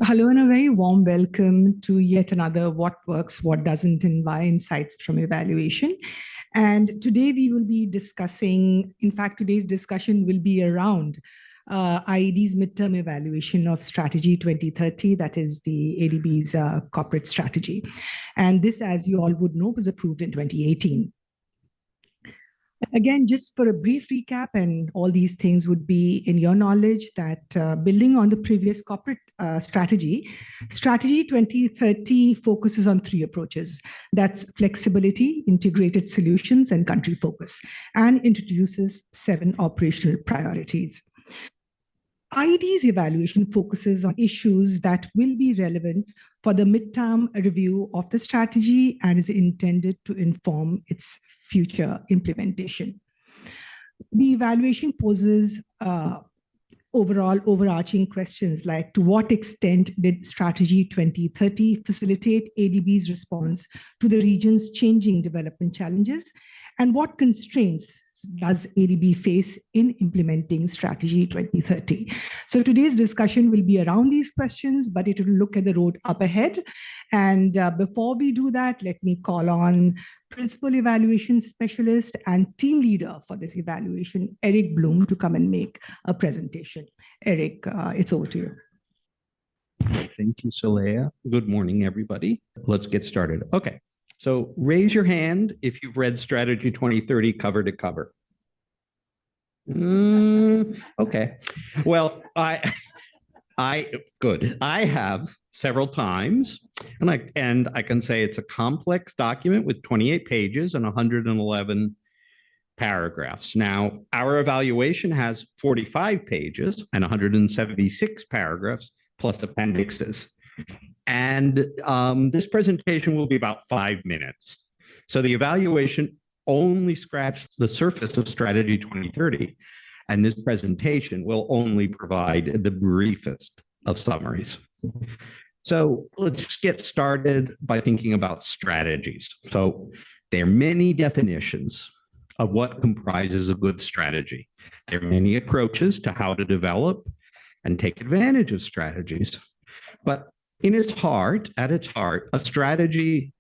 Hello and a very warm welcome to yet another What Works, What Doesn't, and Why Insights from Evaluation. And today we will be discussing, in fact, today's discussion will be around IED's Midterm Evaluation of Strategy 2030, that is the ADB's corporate strategy. And this, as you all would know, was approved in 2018. Again, just for a brief recap, and all these things would be in your knowledge, that building on the previous corporate strategy 2030 focuses on three approaches. That's flexibility, integrated solutions, and country focus, and introduces 7 operational priorities. IED's evaluation focuses on issues that will be relevant for the midterm review of the strategy and is intended to inform its future implementation. The evaluation poses overall overarching questions like, to what extent did Strategy 2030 facilitate ADB's response to the region's changing development challenges, and what constraints does ADB face in implementing Strategy 2030? So today's discussion will be around these questions, but it will look at the road up ahead. And before we do that, let me call on Principal Evaluation Specialist and Team Leader for this evaluation, Eric Bloom, to come and make a presentation. Eric, it's over to you. Thank you, Saleha. Good morning, everybody. Let's get started. Okay. So raise your hand if you've read Strategy 2030 cover to cover. Okay. Well, good. I have several times, and I can say it's a complex document with 28 pages and 111 paragraphs. Now, our evaluation has 45 pages and 176 paragraphs plus appendixes. And this presentation will be about 5 minutes. So the evaluation only scratched the surface of Strategy 2030, and this presentation will only provide the briefest of summaries. So let's get started by thinking about strategies. So there are many definitions of what comprises a good strategy. There are many approaches to how to develop and take advantage of strategies. But at its heart, a strategy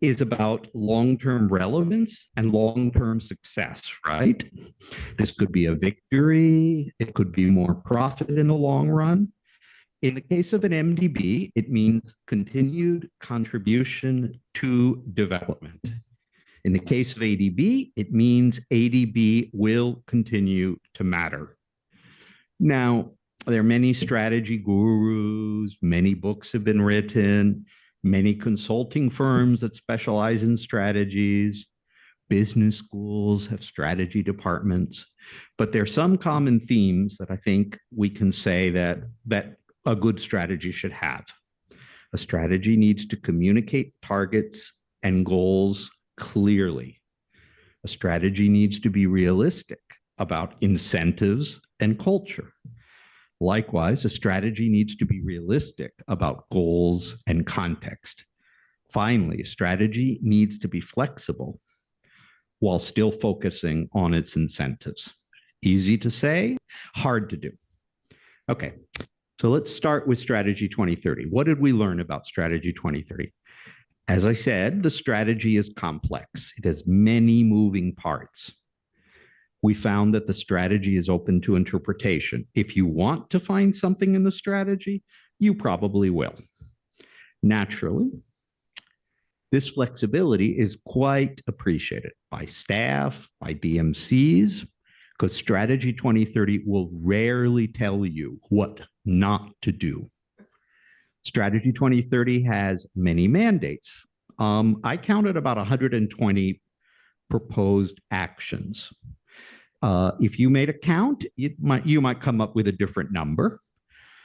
is about long-term relevance and long-term success, right? This could be a victory. It could be more profit in the long run. In the case of an MDB, it means continued contribution to development. In the case of ADB, it means ADB will continue to matter. Now, there are many strategy gurus, many books have been written, many consulting firms that specialize in strategies, business schools have strategy departments, but there are some common themes that I think we can say that a good strategy should have. A strategy needs to communicate targets and goals clearly. A strategy needs to be realistic about incentives and culture. Likewise, a strategy needs to be realistic about goals and context. Finally, a strategy needs to be flexible while still focusing on its incentives. Easy to say, hard to do. Okay, so let's start with Strategy 2030. What did we learn about Strategy 2030? As I said, the strategy is complex. It has many moving parts. We found that the strategy is open to interpretation. If you want to find something in the strategy, you probably will. Naturally, this flexibility is quite appreciated by staff, by DMCs, because Strategy 2030 will rarely tell you what not to do. Strategy 2030 has many mandates. I counted about 120 proposed actions. If you made a count, you might come up with a different number.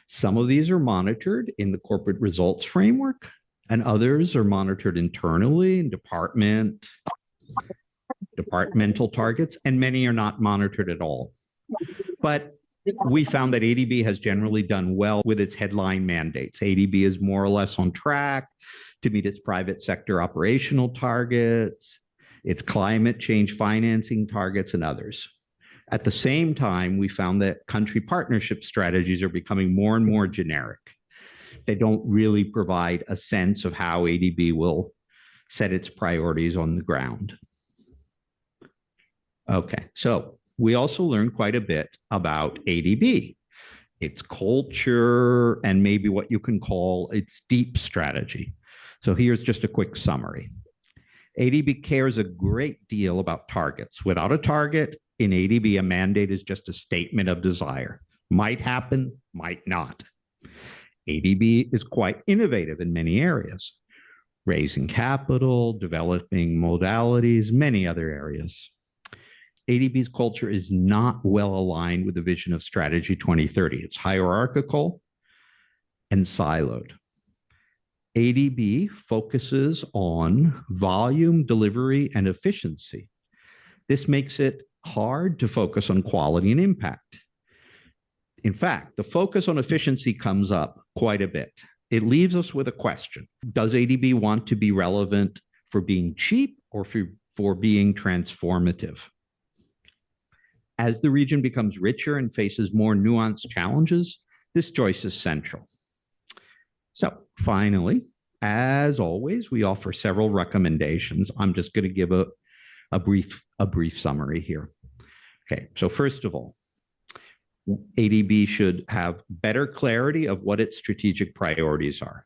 Some of these are monitored in the corporate results framework, and others are monitored internally in departmental targets, and many are not monitored at all. But we found that ADB has generally done well with its headline mandates. ADB is more or less on track to meet its private sector operational targets, its climate change financing targets, and others. At the same time, we found that country partnership strategies are becoming more and more generic. They don't really provide a sense of how ADB will set its priorities on the ground. Okay, so we also learned quite a bit about ADB, its culture, and maybe what you can call its deep strategy. So here's just a quick summary. ADB cares a great deal about targets. Without a target, in ADB, a mandate is just a statement of desire. Might happen, might not. ADB is quite innovative in many areas, raising capital, developing modalities, many other areas. ADB's culture is not well aligned with the vision of Strategy 2030. It's hierarchical and siloed. ADB focuses on volume, delivery, and efficiency. This makes it hard to focus on quality and impact. In fact, the focus on efficiency comes up quite a bit. It leaves us with a question. Does ADB want to be relevant for being cheap or for being transformative? As the region becomes richer and faces more nuanced challenges, this choice is central. So finally, as always, we offer several recommendations. I'm just going to give a brief summary here. Okay, so first of all, ADB should have better clarity of what its strategic priorities are.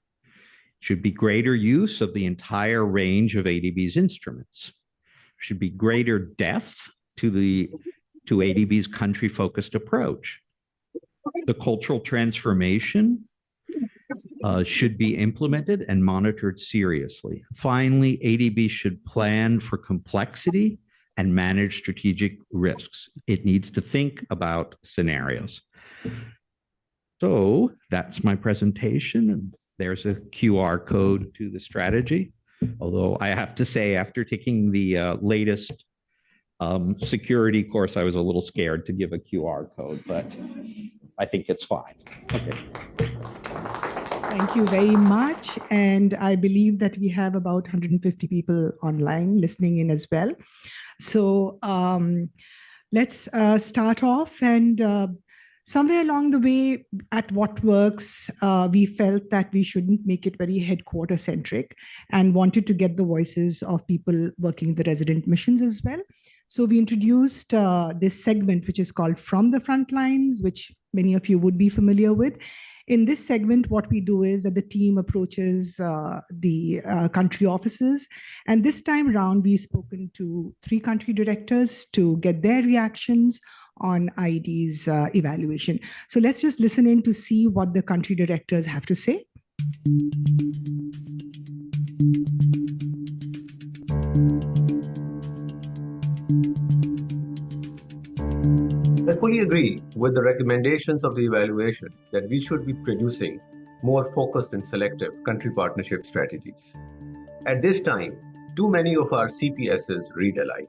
Should be greater use of the entire range of ADB's instruments. Should be greater depth to ADB's country-focused approach. The cultural transformation should be implemented and monitored seriously. Finally, ADB should plan for complexity and manage strategic risks. It needs to think about scenarios. So that's my presentation, and there's a QR code to the strategy. Although I have to say, after taking the latest security course, I was a little scared to give a QR code, but I think it's fine. Okay. Thank you very much. And I believe that we have about 150 people online listening in as well. So let's start off. And somewhere along the way at What Works, we felt that we shouldn't make it very headquarter centric and wanted to get the voices of people working the resident missions as well. So we introduced this segment, which is called From the Front Lines, which many of you would be familiar with. In this segment, what we do is that the team approaches the country offices. And this time around, we've spoken to 3 country directors to get their reactions on ID's evaluation. So let's just listen in to see what the country directors have to say. I fully agree with the recommendations of the evaluation that we should be producing more focused and selective country partnership strategies. At this time, too many of our CPSs read alike.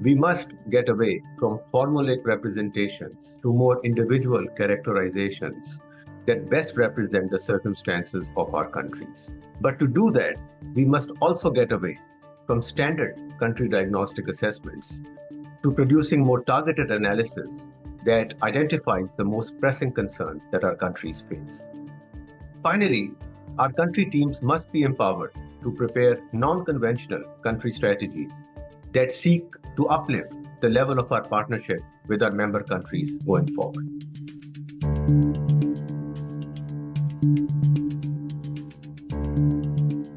We must get away from formulaic representations to more individual characterizations that best represent the circumstances of our countries. But to do that, we must also get away from standard country diagnostic assessments to producing more targeted analysis that identifies the most pressing concerns that our countries face. Finally, our country teams must be empowered to prepare non-conventional country strategies that seek to uplift the level of our partnership with our member countries going forward.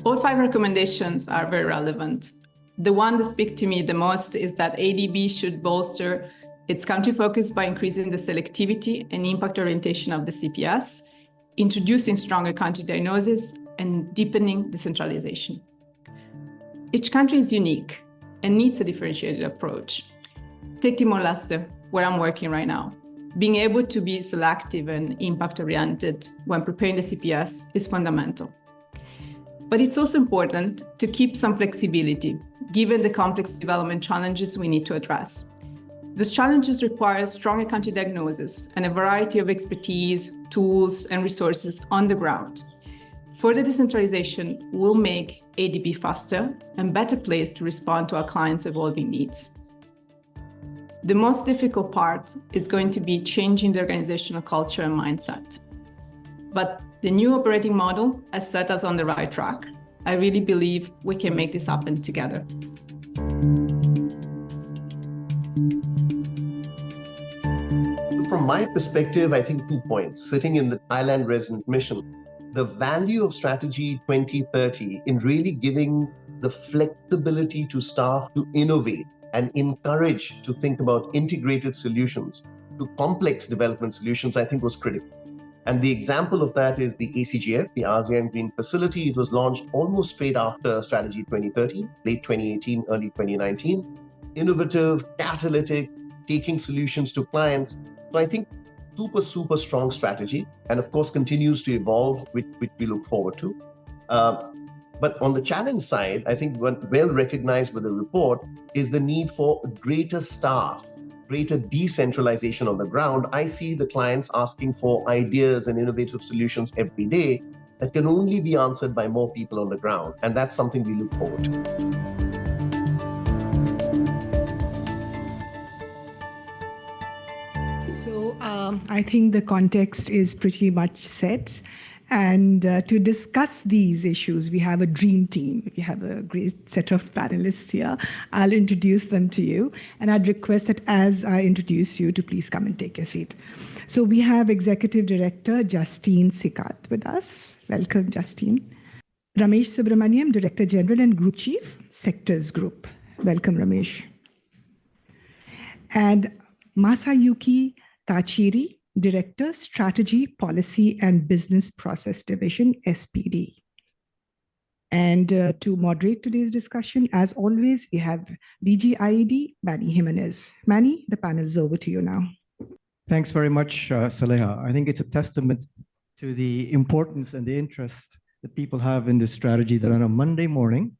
All 5 recommendations are very relevant. The one that speaks to me the most is that ADB should bolster its country focus by increasing the selectivity and impact orientation of the CPS, introducing stronger country diagnosis, and deepening decentralization. Each country is unique and needs a differentiated approach. Take Timor-Leste, where I'm working right now. Being able to be selective and impact-oriented when preparing the CPS is fundamental. But it's also important to keep some flexibility, given the complex development challenges we need to address. Those challenges require stronger country diagnosis and a variety of expertise, tools, and resources on the ground. Further decentralization will make ADB faster and better placed to respond to our clients' evolving needs. The most difficult part is going to be changing the organizational culture and mindset. But the new operating model has set us on the right track. I really believe we can make this happen together. From my perspective, I think 2 points. Sitting in the Thailand resident mission, the value of Strategy 2030 in really giving the flexibility to staff to innovate and encourage to think about integrated solutions to complex development solutions, I think was critical. And the example of that is the ACGF, the ASEAN Green Facility. It was launched almost straight after Strategy 2030, late 2018, early 2019. Innovative, catalytic, taking solutions to clients. So I think super strong strategy, and of course continues to evolve, which we look forward to. But on the challenge side, I think what well recognized with the report is the need for greater staff, greater decentralization on the ground. I see the clients asking for ideas and innovative solutions every day that can only be answered by more people on the ground. And that's something we look forward to. So I think the context is pretty much set. And to discuss these issues, we have a dream team. We have a great set of panelists here. I'll introduce them to you. And I'd request that as I introduce you to please come and take your seat. So we have Executive Director Diokno-Sicat with us. Welcome, Justine. Ramesh Subramaniam, Director General and Group Chief, Sectors Group. Welcome, Ramesh. And Masayuki Tachiiri, Director, Strategy, Policy and Business Process Division, SPD. And to moderate today's discussion, as always, we have DG IED, Manny Jimenez. Manny, the panel is over to you now. Thanks very much, Saleha. I think it's a testament to the importance and the interest that people have in this strategy that on a Monday morning,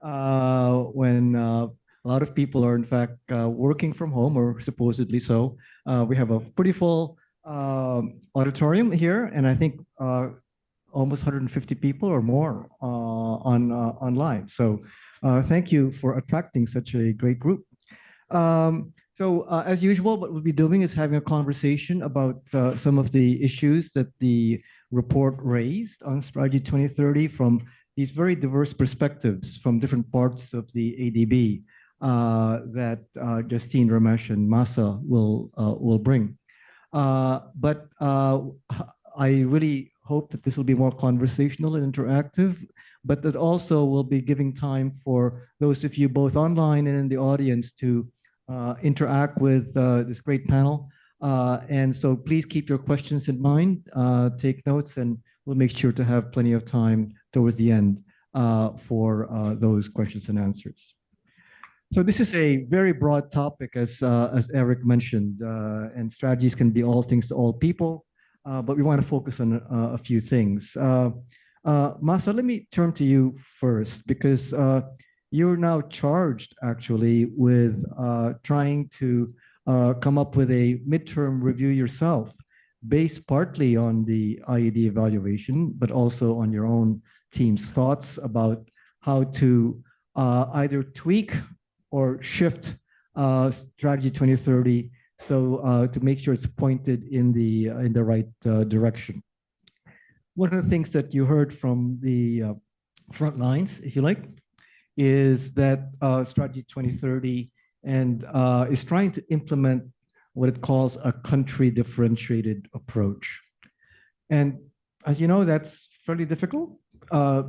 when a lot of people are in fact working from home, or supposedly so, we have a pretty full auditorium here, and I think almost 150 people or more online. So thank you for attracting such a great group. As usual, what we'll be doing is having a conversation about some of the issues that the report raised on Strategy 2030 from these very diverse perspectives from different parts of the ADB that Justine, Ramesh, and Masa will bring. But I really hope that this will be more conversational and interactive, but that also will be giving time for those of you both online and in the audience to interact with this great panel. And so please keep your questions in mind, take notes, and we'll make sure to have plenty of time towards the end for those questions and answers. So this is a very broad topic, as Eric mentioned, and strategies can be all things to all people, but we want to focus on a few things. Masa, let me turn to you first, because you're now charged actually with trying to come up with a midterm review yourself, based partly on the IED evaluation, but also on your own team's thoughts about how to either tweak or shift Strategy 2030 so to make sure it's pointed in the right direction. One of the things that you heard from the front lines, if you like, is that Strategy 2030 and is trying to implement what it calls a country differentiated approach. And as you know, that's fairly difficult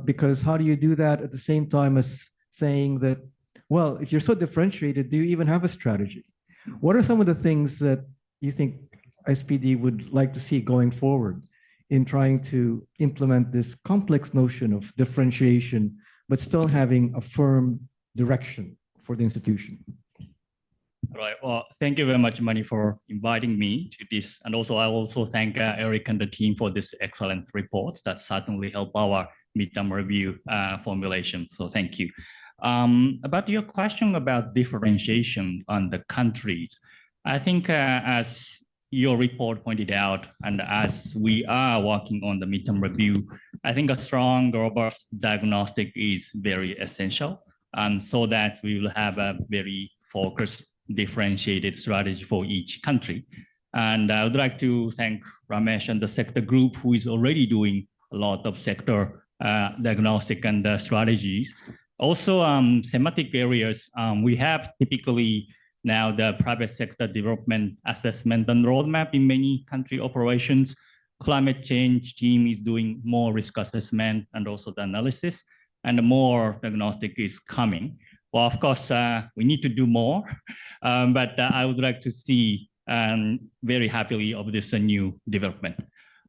because how do you do that at the same time as saying that, well, if you're so differentiated, do you even have a strategy? What are some of the things that you think SPD would like to see going forward in trying to implement this complex notion of differentiation, but still having a firm direction for the institution? All right. Well, thank you very much, Manny, for inviting me to this. And also, I also thank Eric and the team for this excellent report that certainly helped our midterm review formulation. So thank you. About your question about differentiation on the countries, I think as your report pointed out, and as we are working on the midterm review, I think a strong, robust diagnostic is very essential, and so that we will have a very focused, differentiated strategy for each country. And I would like to thank Ramesh and the sector group, who is already doing a lot of sector diagnostic and strategies. Also, thematic areas, we have typically now the private sector development assessment and roadmap in many country operations. Climate change team is doing more risk assessment and also the analysis, and more diagnostic is coming. Well, of course, we need to do more, but I would like to see very happily of this new development.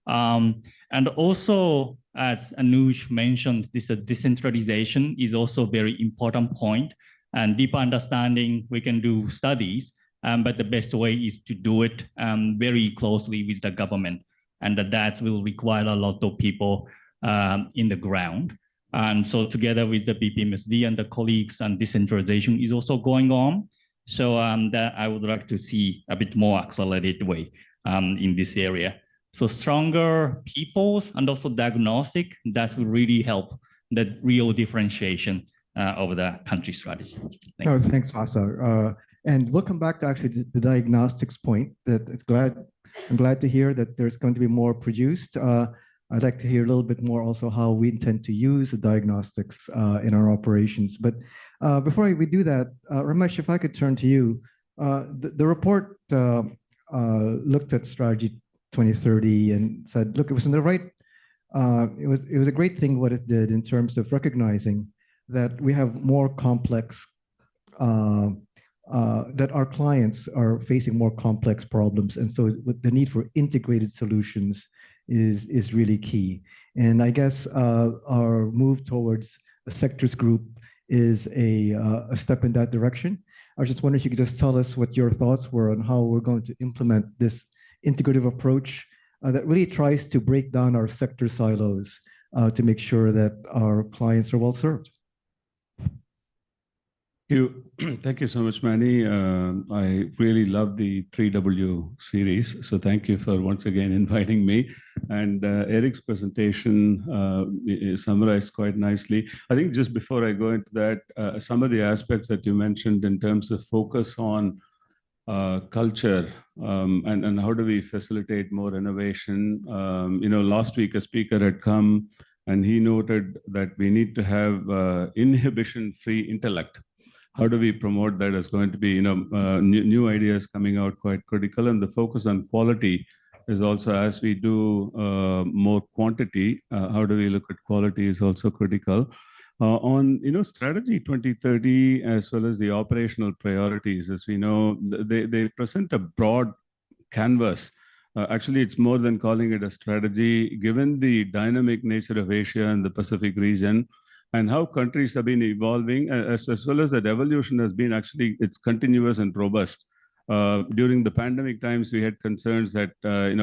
And also, as Anuj mentioned, this decentralization is also a very important point. And deeper understanding, we can do studies, but the best way is to do it very closely with the government. And that will require a lot of people in the ground. And so together with the BPMSD and the colleagues, and decentralization is also going on. So that I would like to see a bit more accelerated way in this area. So stronger people and also diagnostic, that will really help the real differentiation over the country strategy. Thanks, Asa. And we'll come back to actually the diagnostics point. I'm glad to hear that there's going to be more produced. I'd like to hear a little bit more also how we intend to use the diagnostics in our operations. But before we do that, Ramesh, if I could turn to you. The report looked at strategy 2030 and said, look, it was in the right, it was a great thing what it did in terms of recognizing that we have more complex, that our clients are facing more complex problems. And so the need for integrated solutions is really key. And I guess our move towards a sectors group is a step in that direction. I was just wondering if you could just tell us what your thoughts were on how we're going to implement this integrative approach that really tries to break down our sector silos to make sure that our clients are well served. Thank you so much, Manny. I really love the 3W series. So thank you for once again inviting me. And Eric's presentation is summarized quite nicely. I think just before I go into that, some of the aspects that you mentioned in terms of focus on culture and how do we facilitate more innovation. Last week a speaker had come and he noted that we need to have inhibition-free intellect. How do we promote that? Is going to be, new ideas coming out quite critical, and the focus on quality is also, as we do more quantity, how do we look at quality is also critical. On strategy 2030 as well as the operational priorities, as we know, they present a broad canvas. Actually, it's more than calling it a strategy, given the dynamic nature of Asia and the Pacific region, and how countries have been evolving, as well as that evolution has been actually, it's continuous and robust. During the pandemic times, we had concerns that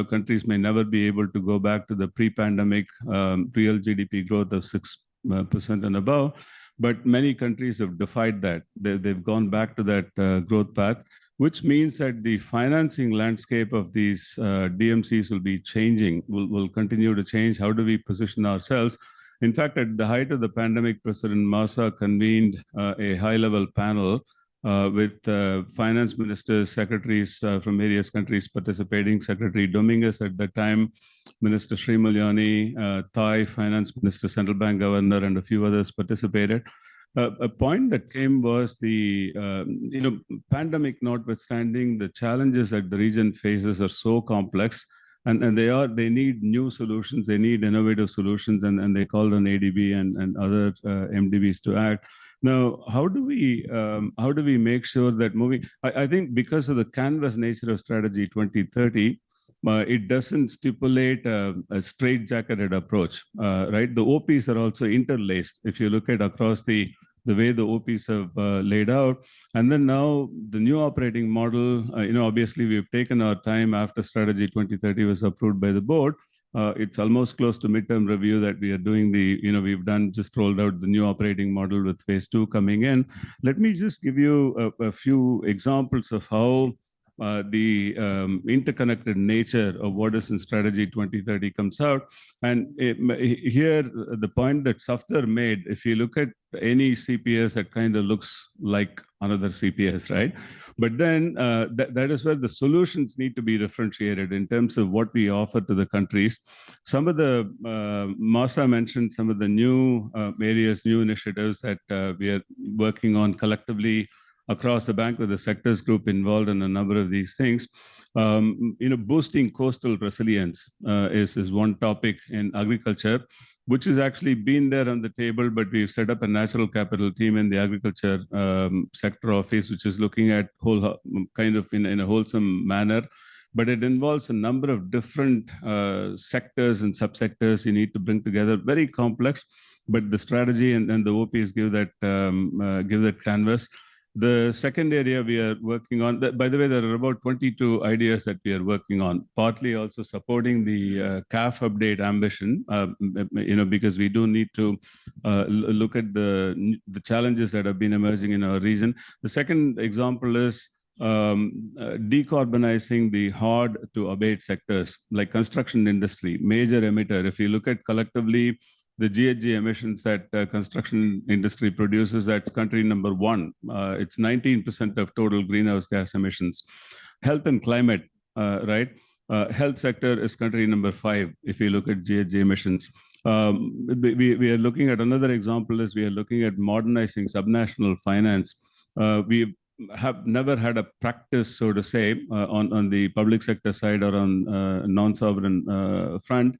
countries may never be able to go back to the pre-pandemic real GDP growth of 6% and above, but many countries have defied that. They've gone back to that growth path, which means that the financing landscape of these DMCs will be changing, will continue to change. How do we position ourselves? In fact, at the height of the pandemic, President Massa convened a high-level panel with finance ministers, secretaries from various countries participating. Secretary Dominguez at the time, Minister Srimalyani, Thai Finance Minister, Central Bank Governor, and a few others participated. A point that came was the pandemic notwithstanding, the challenges that the region faces are so complex. And they need new solutions, they need innovative solutions, and they called on ADB and other MDBs to act. Now, how do we make sure that moving? I think because of the canvas nature of Strategy 2030, it doesn't stipulate a straitjacketed approach, right? The OPs are also interlaced. If you look at across the way the OPs have laid out. And then now the new operating model, obviously we've taken our time after Strategy 2030 was approved by the board. It's almost close to midterm review that we are doing we've just rolled out the new operating model with phase 2 coming in. Let me just give you a few examples of how the interconnected nature of what is in Strategy 2030 comes out. And here, the point that Safdar made, if you look at any CPS, that kind of looks like another CPS, right? But then that is where the solutions need to be differentiated in terms of what we offer to the countries. Some of the, Masa mentioned some of the new areas, new initiatives that we are working on collectively across the bank with the sectors group involved in a number of these things. Boosting coastal resilience is one topic in agriculture, which has actually been there on the table, but we've set up a natural capital team in the agriculture sector office, which is looking at kind of in a wholesome manner. But it involves a number of different sectors and subsectors you need to bring together, very complex, but the strategy and the OPs give that canvas. The second area we are working on, by the way, there are about 22 ideas that we are working on, partly also supporting the CAF update ambition, because we do need to look at the challenges that have been emerging in our region. The second example is decarbonizing the hard to abate sectors like construction industry, major emitter. If you look at collectively, the GHG emissions that construction industry produces, that's country number 1. It's 19% of total greenhouse gas emissions. Health and climate, right? Health sector is country number 5, if you look at GHG emissions. We are looking at another example is we are looking at modernizing subnational finance. We have never had a practice, so to say, on the public sector side or on non-sovereign front.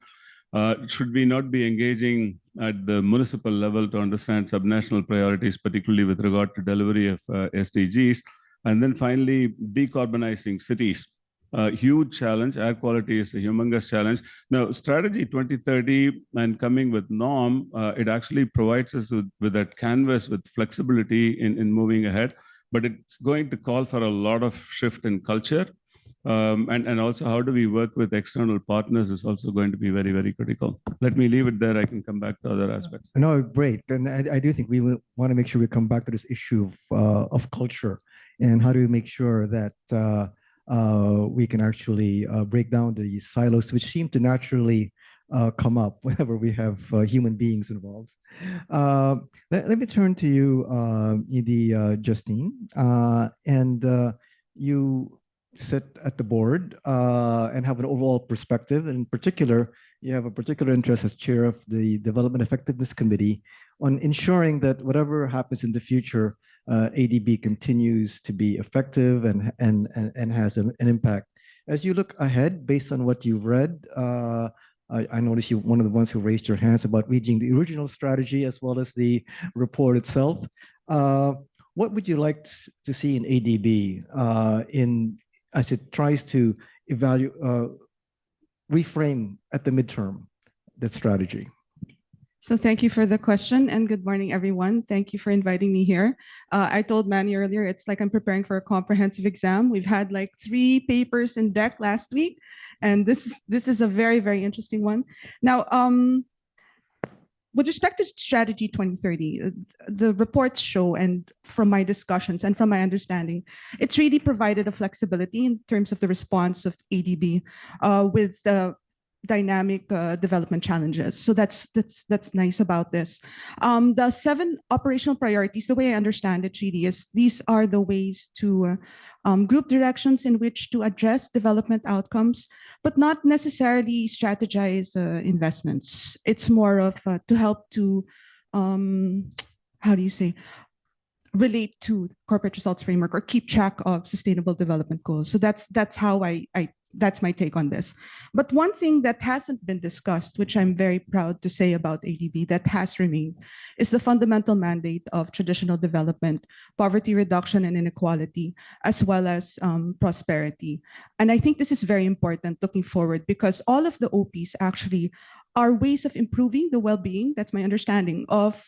Should we not be engaging at the municipal level to understand subnational priorities, particularly with regard to delivery of SDGs? And then finally, decarbonizing cities. Huge challenge. Air quality is a humongous challenge. Now, Strategy 2030 and coming with norm, it actually provides us with that canvas with flexibility in moving ahead. But it's going to call for a lot of shift in culture. And also how do we work with external partners is also going to be very, very critical. Let me leave it there. I can come back to other aspects. No, great. And I do think we want to make sure we come back to this issue of culture and how do we make sure that we can actually break down the silos which seem to naturally come up whenever we have human beings involved. Let me turn to you, Justine. You sit at the board and have an overall perspective. In particular, you have a particular interest as chair of the Development Effectiveness Committee on ensuring that whatever happens in the future, ADB continues to be effective and has an impact. As you look ahead, based on what you've read, I noticed you're one of the ones who raised your hands about reading the original strategy as well as the report itself. What would you like to see in ADB as it tries to reframe at the midterm that strategy? So thank you for the question and good morning, everyone. Thank you for inviting me here. I told Manny earlier, it's like I'm preparing for a comprehensive exam. We've had like 3 papers in deck last week, and this is a very, very interesting one. Now, with respect to Strategy 2030, the reports show, and from my discussions and from my understanding, it's really provided a flexibility in terms of the response of ADB with the dynamic development challenges. So that's nice about this. The 7 operational priorities, the way I understand it really is these are the ways to group directions in which to address development outcomes, but not necessarily strategize investments. It's more of to help to, how do you say, relate to corporate results framework or keep track of sustainable development goals. So that's how that's my take on this. But one thing that hasn't been discussed, which I'm very proud to say about ADB that has remained, is the fundamental mandate of traditional development, poverty reduction and inequality, as well as prosperity. And I think this is very important looking forward because all of the OPs actually are ways of improving the well-being, that's my understanding, of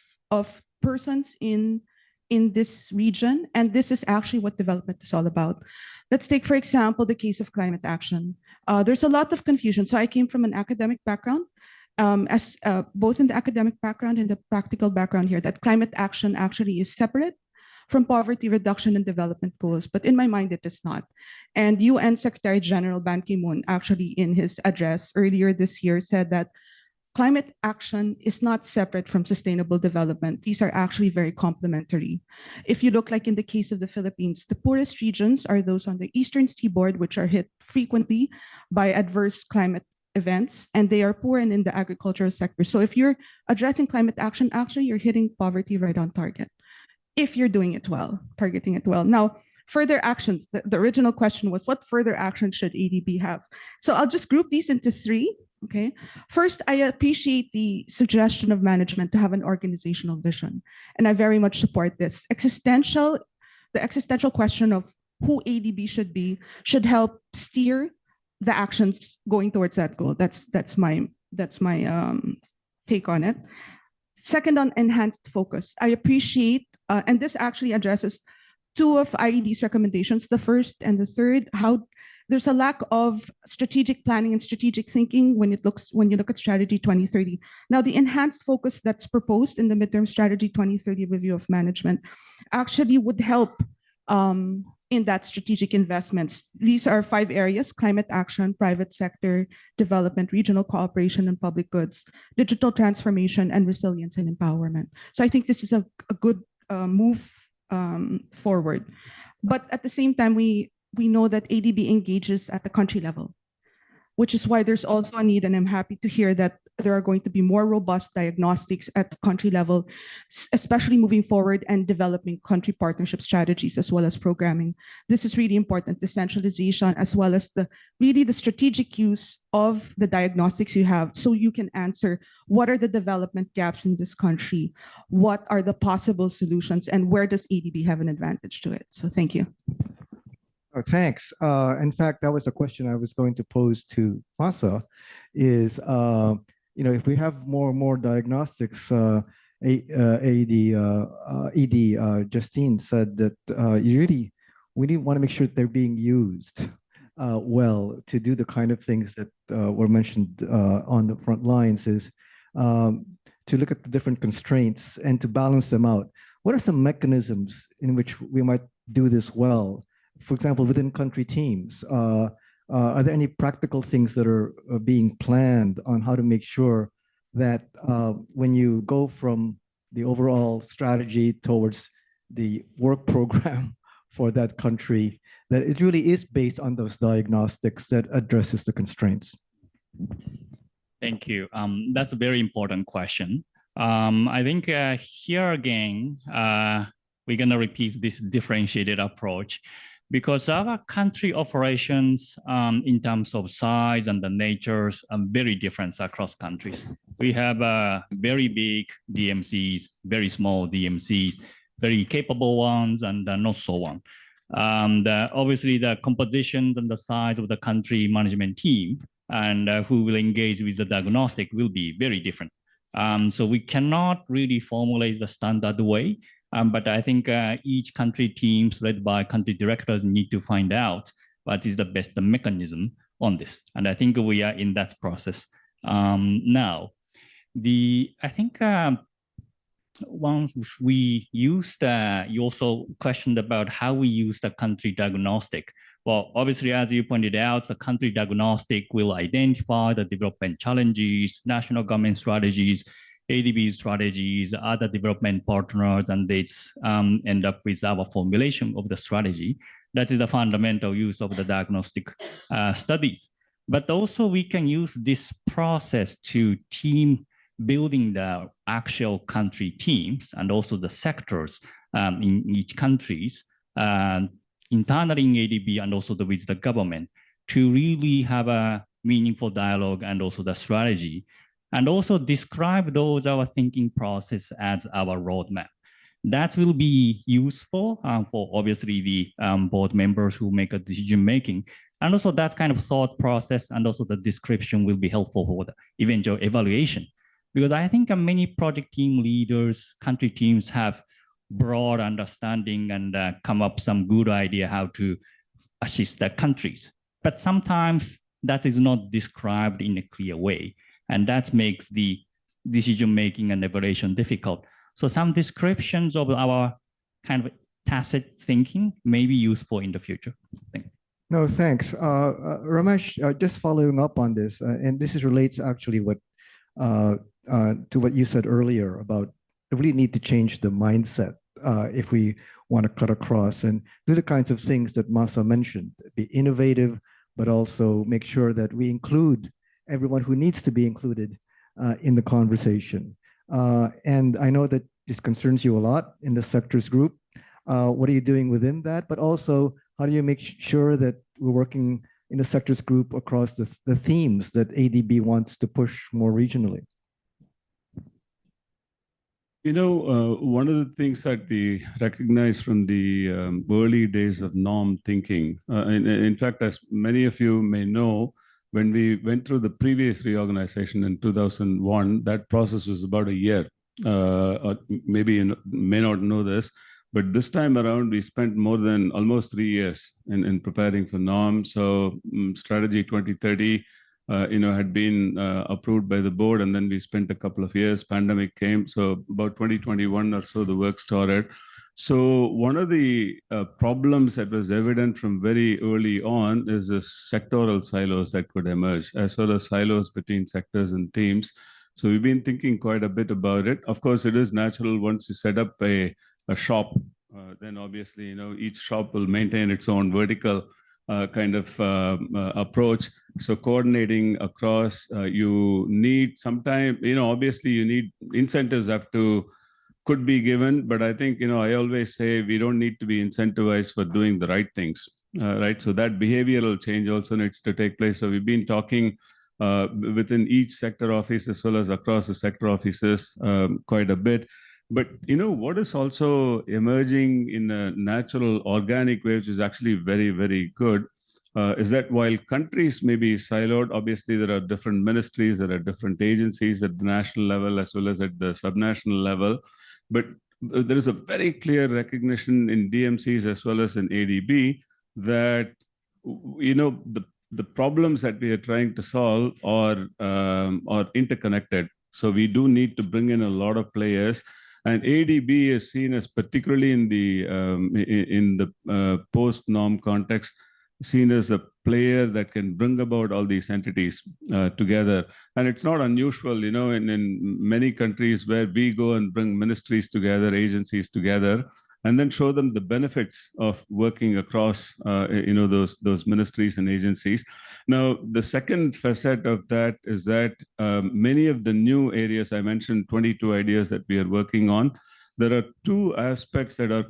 persons in this region. And this is actually what development is all about. Let's take, for example, the case of climate action. There's a lot of confusion. So I came from an academic background, both in the academic background and the practical background here, that climate action actually is separate from poverty reduction and development goals, but in my mind, it is not. And UN Secretary General Ban Ki-moon actually in his address earlier this year said that climate action is not separate from sustainable development. These are actually very complementary. If you look like in the case of the Philippines, the poorest regions are those on the eastern seaboard, which are hit frequently by adverse climate events, and they are poor and in the agricultural sector. So if you're addressing climate action, actually you're hitting poverty right on target, if you're doing it well, targeting it well. Now, further actions, the original question was, what further action should ADB have? So I'll just group these into three. Okay. First, I appreciate the suggestion of management to have an organizational vision, and I very much support this. The existential question of who ADB should be should help steer the actions going towards that goal. That's my take on it. Second, on enhanced focus, I appreciate, and this actually addresses two of IED's recommendations, the first and the third, how there's a lack of strategic planning and strategic thinking when you look at Strategy 2030. Now, the enhanced focus that's proposed in the Midterm Strategy 2030 review of management actually would help in that strategic investments. These are 5 areas: climate action, private sector development, regional cooperation and public goods, digital transformation, and resilience and empowerment. So I think this is a good move forward. But at the same time, we know that ADB engages at the country level, which is why there's also a need, and I'm happy to hear that there are going to be more robust diagnostics at the country level, especially moving forward and developing country partnership strategies as well as programming. This is really important, decentralization as well as the strategic use of the diagnostics you have, so you can answer what are the development gaps in this country, what are the possible solutions, and where does ADB have an advantage to it. So thank you. Oh, thanks. In fact, that was a question I was going to pose to Masa, is, if we have more and more diagnostics, Justine said that we really want to make sure that they're being used well to do the kind of things that were mentioned on the front lines, is to look at the different constraints and to balance them out. What are some mechanisms in which we might do this well? For example, within country teams, are there any practical things that are being planned on how to make sure that when you go from the overall strategy towards the work program for that country, that it really is based on those diagnostics that addresses the constraints? Thank you. That's a very important question. I think here again, we're going to repeat this differentiated approach, because our country operations in terms of size and the natures are very different across countries. We have very big DMCs, very small DMCs, very capable ones, and not so one. Obviously, the compositions and the size of the country management team and who will engage with the diagnostic will be very different. So we cannot really formulate the standard way. But I think each country teams led by country directors need to find out what is the best mechanism on this. And I think we are in that process now. I think once we used, you also questioned about how we use the country diagnostic. Well, obviously, as you pointed out, the country diagnostic will identify the development challenges, national government strategies, ADB strategies, other development partners, and it's end up with our formulation of the strategy. That is the fundamental use of the diagnostic studies. But also we can use this process to team building the actual country teams and also the sectors in each countries, internally in ADB and also with the government, to really have a meaningful dialogue and also the strategy, and also describe those our thinking process as our roadmap. That will be useful for obviously the board members who make a decision making. And also that kind of thought process and also the description will be helpful for the eventual evaluation. Because I think many project team leaders, country teams have broad understanding and come up some good idea how to assist the countries. But sometimes that is not described in a clear way. And that makes the decision making and evaluation difficult. So some descriptions of our kind of tacit thinking may be useful in the future. Thank you. No, thanks. Ramesh, just following up on this, and this is relates actually to what you said earlier about we really need to change the mindset if we want to cut across and do the kinds of things that Masa mentioned, be innovative, but also make sure that we include everyone who needs to be included in the conversation. And I know that this concerns you a lot in the sectors group. What are you doing within that? But also, how do you make sure that we're working in the sectors group across the themes that ADB wants to push more regionally? You know, one of the things that we recognize from the early days of norm thinking, in fact, as many of you may know, when we went through the previous reorganization in 2001, that process was about a year. Or maybe you may not know this, but this time around, we spent more than almost 3 years in preparing for norm. So Strategy 2030, had been approved by the board, and then we spent a couple of years. Pandemic came, so about 2021 or so, the work started. So one of the problems that was evident from very early on is the sectoral silos that could emerge, as well as silos between sectors and themes. So we've been thinking quite a bit about it. Of course, it is natural once you set up a shop, then obviously, each shop will maintain its own vertical kind of approach. So coordinating across, you need sometime, obviously you need incentives could be given, but I think, I always say we don't need to be incentivized for doing the right things, right? So that behavioral change also needs to take place. So we've been talking within each sector office as well as across the sector offices quite a bit. But what is also emerging in a natural, organic way, which is actually very, very good, is that while countries may be siloed, obviously there are different ministries, there are different agencies at the national level as well as at the subnational level. But there is a very clear recognition in DMCs as well as in ADB that the problems that we are trying to solve are interconnected. So we do need to bring in a lot of players. And ADB is seen as, particularly in the post-norm context, seen as a player that can bring about all these entities together. And it's not unusual, in many countries where we go and bring ministries together, agencies together, and then show them the benefits of working across, those ministries and agencies. Now, the second facet of that is that many of the new areas, I mentioned 22 ideas that we are working on, there are two aspects that are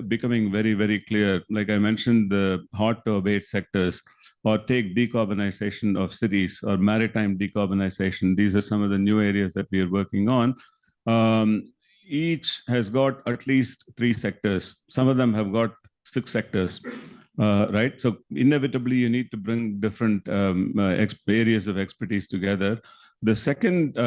becoming very, very clear. Like I mentioned, the hard to abate sectors, or take decarbonization of cities or maritime decarbonization. These are some of the new areas that we are working on. Each has got at least 3 sectors. Some of them have got 6 sectors, right? So inevitably, you need to bring different areas of expertise together. The second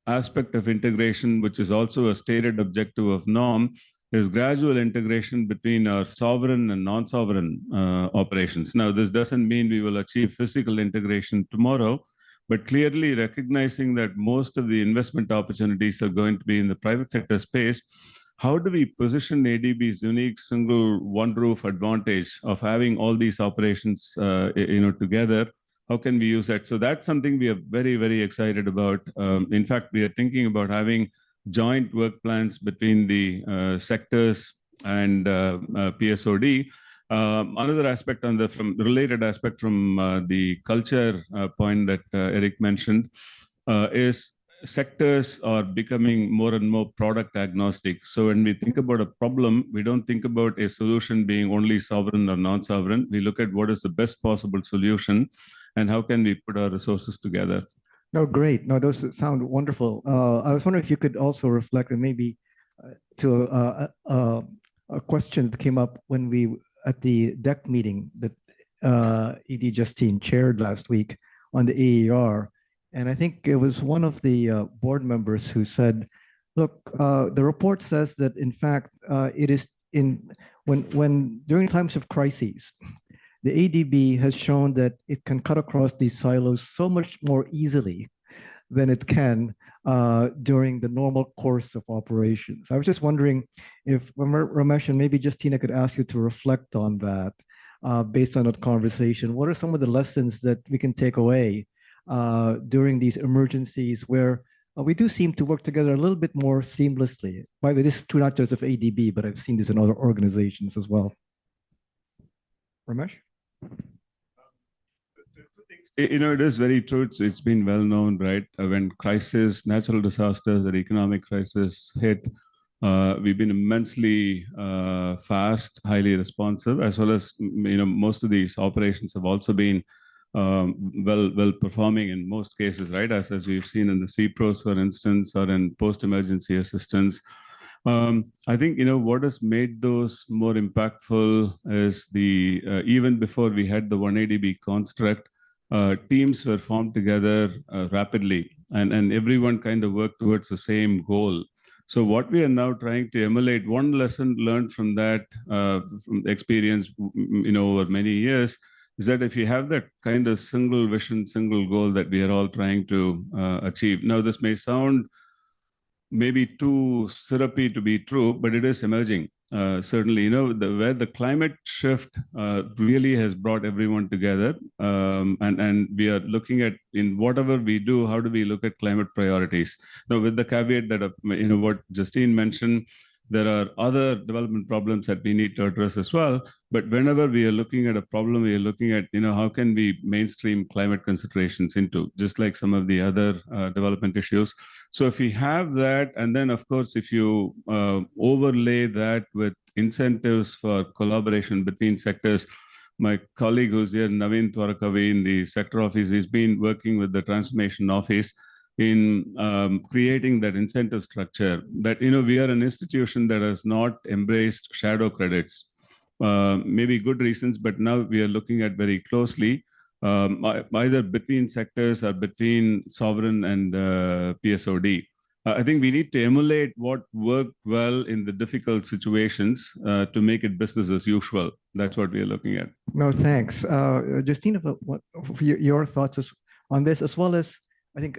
aspect of integration, which is also a stated objective of NORM, is gradual integration between our sovereign and non-sovereign operations. Now, this doesn't mean we will achieve physical integration tomorrow, but clearly recognizing that most of the investment opportunities are going to be in the private sector space. How do we position ADB's unique single one roof advantage of having all these operations together? How can we use that? So that's something we are very, very excited about. In fact, we are thinking about having joint work plans between the sectors and PSOD. Another aspect related aspect from the culture point that Eric mentioned is sectors are becoming more and more product agnostic. So when we think about a problem, we don't think about a solution being only sovereign or non-sovereign. We look at what is the best possible solution and how can we put our resources together. No, great. No, those sound wonderful. I was wondering if you could also reflect, and maybe to a question that came up when we at the DEC meeting that ED Justine chaired last week on the AER. And I think it was one of the board members who said, look, the report says that in fact, it is when during times of crises, the ADB has shown that it can cut across these silos so much more easily than it can during the normal course of operations. I was just wondering if Ramesh and maybe Justine, I could ask you to reflect on that based on that conversation. What are some of the lessons that we can take away during these emergencies where we do seem to work together a little bit more seamlessly? By the way, this is true not just of ADB, but I've seen this in other organizations as well. Ramesh? It is very true. It's been well known, right? When crisis, natural disasters, or economic crisis hit, we've been immensely fast, highly responsive, as well as most of these operations have also been well performing in most cases, right? As we've seen in the CPROs, for instance, or in post-emergency assistance. I think what has made those more impactful is even before we had the 1ADB construct, teams were formed together rapidly, and everyone kind of worked towards the same goal. So what we are now trying to emulate, one lesson learned from that, from experience, over many years, is that if you have that kind of single vision, single goal that we are all trying to achieve. Now, this may sound maybe too syrupy to be true, but it is emerging. Certainly, where the climate shift really has brought everyone together, and we are looking at, in whatever we do, how do we look at climate priorities? Now, with the caveat that what Justine mentioned, there are other development problems that we need to address as well. But whenever we are looking at a problem, we are looking at how can we mainstream climate considerations into, just like some of the other development issues. So if we have that, and then of course, if you overlay that with incentives for collaboration between sectors, my colleague who's here, Naveen Twarakavi, in the sector office, he's been working with the transformation office in creating that incentive structure. That we are an institution that has not embraced shadow credits, maybe good reasons, but now we are looking at very closely, either between sectors or between sovereign and PSOD. I think we need to emulate what worked well in the difficult situations to make it business as usual. That's what we are looking at. No, thanks. Justine, what your thoughts on this, as well as I think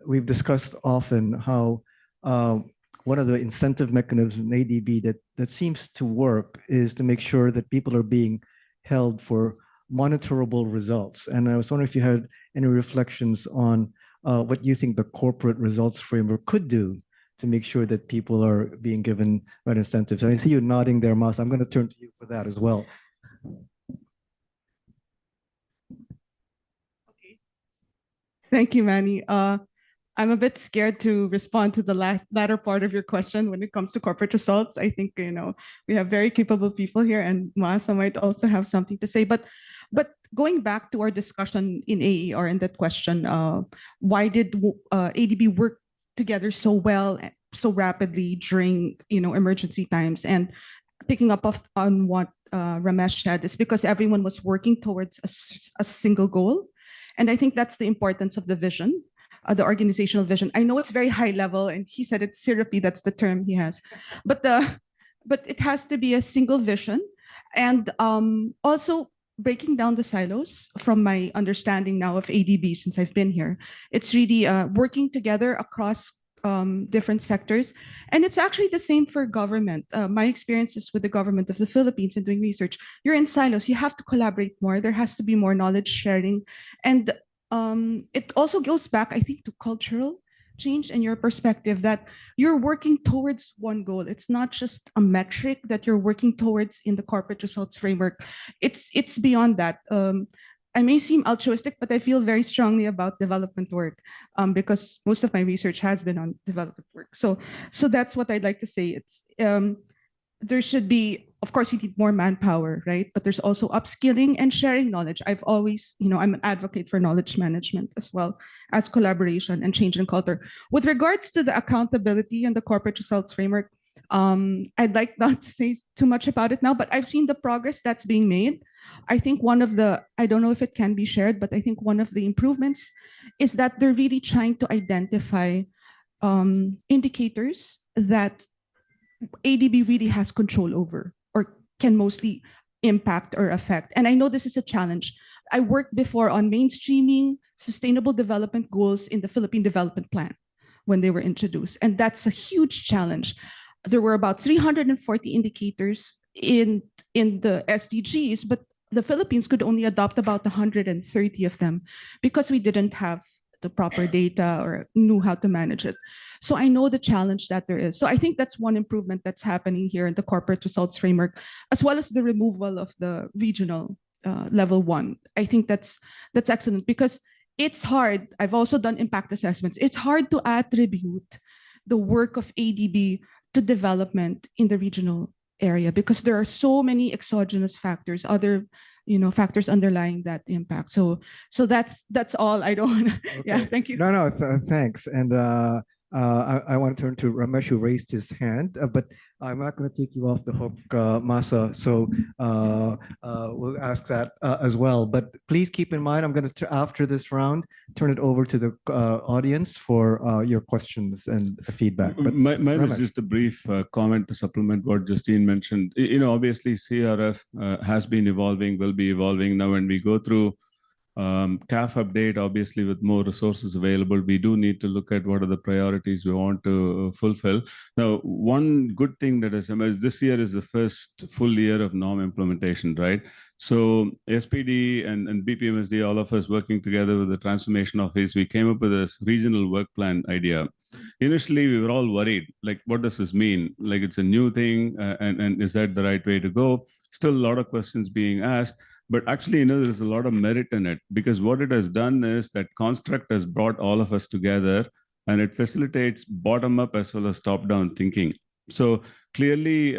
we've discussed often how one of the incentive mechanisms in ADB that seems to work is to make sure that people are being held for monitorable results. And I was wondering if you had any reflections on what you think the corporate results framework could do to make sure that people are being given right incentives. And I see you nodding there, Mas. I'm going to turn to you for that as well. Thank you, Manny. I'm a bit scared to respond to the latter part of your question when it comes to corporate results. I think we have very capable people here, and Masa might also have something to say. But going back to our discussion in AER and that question, why did ADB work together so well, so rapidly during emergency times? And picking up on what Ramesh said, is because everyone was working towards a single goal. And I think that's the importance of the vision, the organizational vision. I know it's very high level, and he said it's syrupy, that's the term he has. But it has to be a single vision. And also breaking down the silos, from my understanding now of ADB since I've been here, it's really working together across different sectors. And it's actually the same for government. My experiences with the government of the Philippines and doing research, you're in silos, you have to collaborate more. There has to be more knowledge sharing. And it also goes back, I think, to cultural change and your perspective that you're working towards one goal. It's not just a metric that you're working towards in the corporate results framework. It's beyond that. I may seem altruistic, but I feel very strongly about development work because most of my research has been on development work. So that's what I'd like to say. It's there should be, of course, you need more manpower, right? But there's also upskilling and sharing knowledge. I've always, I'm an advocate for knowledge management as well as collaboration and change in culture. With regards to the accountability and the corporate results framework, I'd like not to say too much about it now, but I've seen the progress that's being made. I think I don't know if it can be shared, but I think one of the improvements is that they're really trying to identify indicators that ADB really has control over or can mostly impact or affect. And I know this is a challenge. I worked before on mainstreaming sustainable development goals in the Philippine Development Plan. when they were introduced. And that's a huge challenge. There were about 340 indicators in the SDGs, but the Philippines could only adopt about 130 of them because we didn't have the proper data or knew how to manage it. So I know the challenge that there is. So I think that's one improvement that's happening here in the corporate results framework, as well as the removal of the regional level 1. I think that's excellent because it's hard. I've also done impact assessments. It's hard to attribute the work of ADB to development in the regional area because there are so many exogenous factors, other factors underlying that impact. So that's all. I don't. Okay. Yeah, thank you. No, thanks. And I want to turn to Ramesh, who raised his hand, but I'm not going to take you off the hook, Masa. So we'll ask that as well. But please keep in mind, I'm going to, after this round, turn it over to the audience for your questions and feedback. But mine was just a brief comment to supplement what Justine mentioned. Obviously, CRF has been evolving, will be evolving now, and we go through CAF update, obviously, with more resources available, we do need to look at what are the priorities we want to fulfill. Now, one good thing that has emerged this year is the first full year of norm implementation, right? So SPD and BPMSD, all of us working together with the transformation office, we came up with this regional work plan idea. Initially, we were all worried, like, what does this mean? Like, it's a new thing, and is that the right way to go? Still a lot of questions being asked. But actually, there's a lot of merit in it because what it has done is that construct has brought all of us together and it facilitates bottom up as well as top down thinking. So clearly,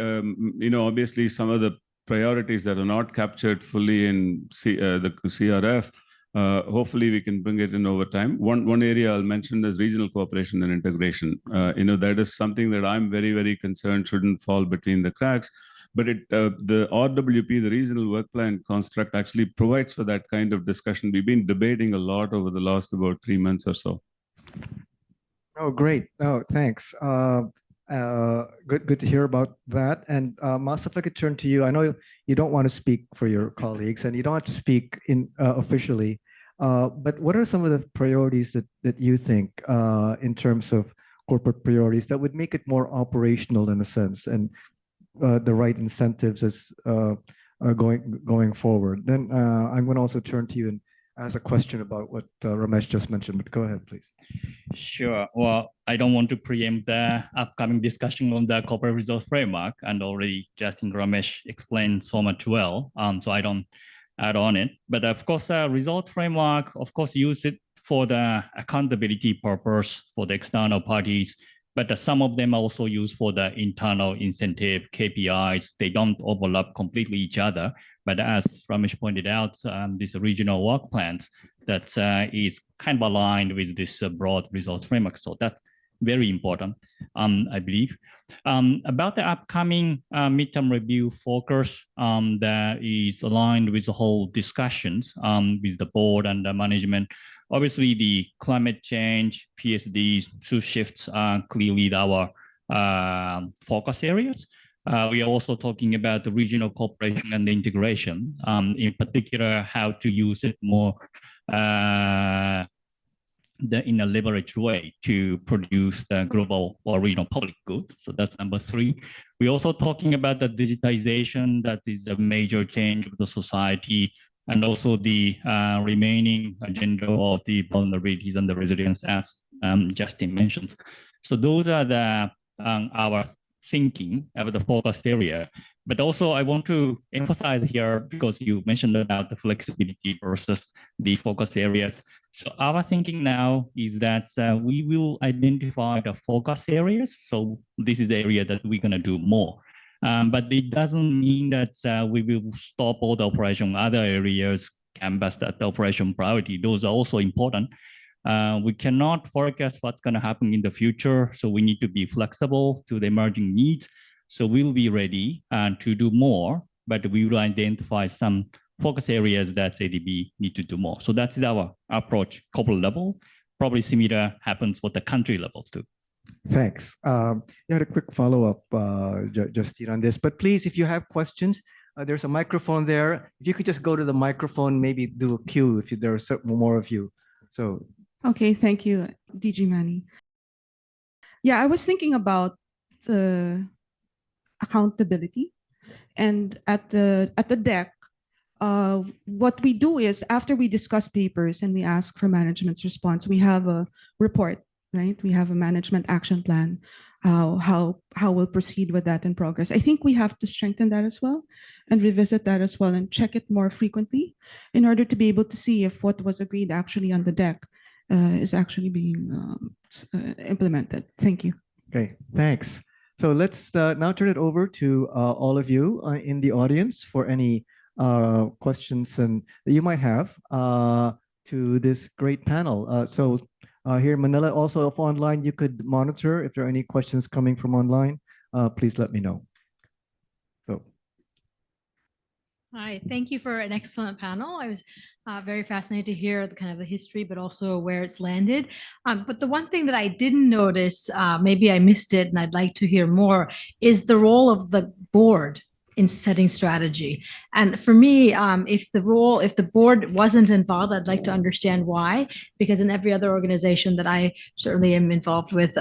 obviously some of the priorities that are not captured fully in the CRF, hopefully we can bring it in over time. One area I'll mention is regional cooperation and integration. That is something that I'm very, very concerned shouldn't fall between the cracks. But the RWP, the regional work plan construct, actually provides for that kind of discussion. We've been debating a lot over the last about 3 months or so. Oh, great. Oh, thanks. Good to hear about that. And Mas, if I could turn to you, I know you don't want to speak for your colleagues and you don't have to speak officially, but what are some of the priorities that you think in terms of corporate priorities that would make it more operational in a sense and the right incentives as going forward? Then I'm going to also turn to you and ask a question about what Ramesh just mentioned, but go ahead, please. Sure. Well, I don't want to preempt the upcoming discussion on the corporate results framework, and already Justine, Ramesh explained so much well, so I don't add on it. But of course, result framework, of course, use it for the accountability purpose for the external parties, but some of them also use for the internal incentive KPIs. They don't overlap completely each other. But as Ramesh pointed out, these regional work plans that is kind of aligned with this broad result framework. So that's very important, I believe. About the upcoming midterm review focus that is aligned with the whole discussions with the board and the management. Obviously, the climate change, PSDs, two shifts are clearly our focus areas. We are also talking about the regional cooperation and the integration, in particular, how to use it more in a leveraged way to produce the global or regional public good. So that's number 3. We're also talking about the digitization. That is a major change of the society, and also the remaining agenda of the vulnerabilities and the resilience, as Justine mentioned. So those are the our thinking of the focus area. But also I want to emphasize here, because you mentioned about the flexibility versus the focus areas. So our thinking now is that we will identify the focus areas. So this is the area that we're going to do more. But it doesn't mean that we will stop all the operation, other areas, canvas that the operation priority. Those are also important. We cannot forecast what's going to happen in the future. So we need to be flexible to the emerging needs. So we'll be ready to do more, but we will identify some focus areas that ADB need to do more. So that's our approach, corporate level. Probably similar happens with the country levels too. Thanks. You had a quick follow-up, Justine, on this, but please, if you have questions, there's a microphone there. If you could just go to the microphone, maybe do a queue if there are more of you. So. Okay, thank you, DG Manny. Yeah, I was thinking about accountability, and at the deck, what we do is after we discuss papers and we ask for management's response, we have a report, right? We have a management action plan, how we'll proceed with that in progress. I think we have to strengthen that as well and revisit that as well and check it more frequently in order to be able to see if what was agreed actually on the deck is actually being implemented. Thank you. Okay, thanks. So let's now turn it over to all of you in the audience for any questions and that you might have to this great panel. So here in Manila, also if online, you could monitor if there are any questions coming from online. Please let me know. So. Hi, thank you for an excellent panel. I was very fascinated to hear the kind of the history, but also where it's landed. But the one thing that I didn't notice, maybe I missed it, and I'd like to hear more, is the role of the board in setting strategy. And for me, if the board wasn't involved, I'd like to understand why, because in every other organization that I certainly am involved with,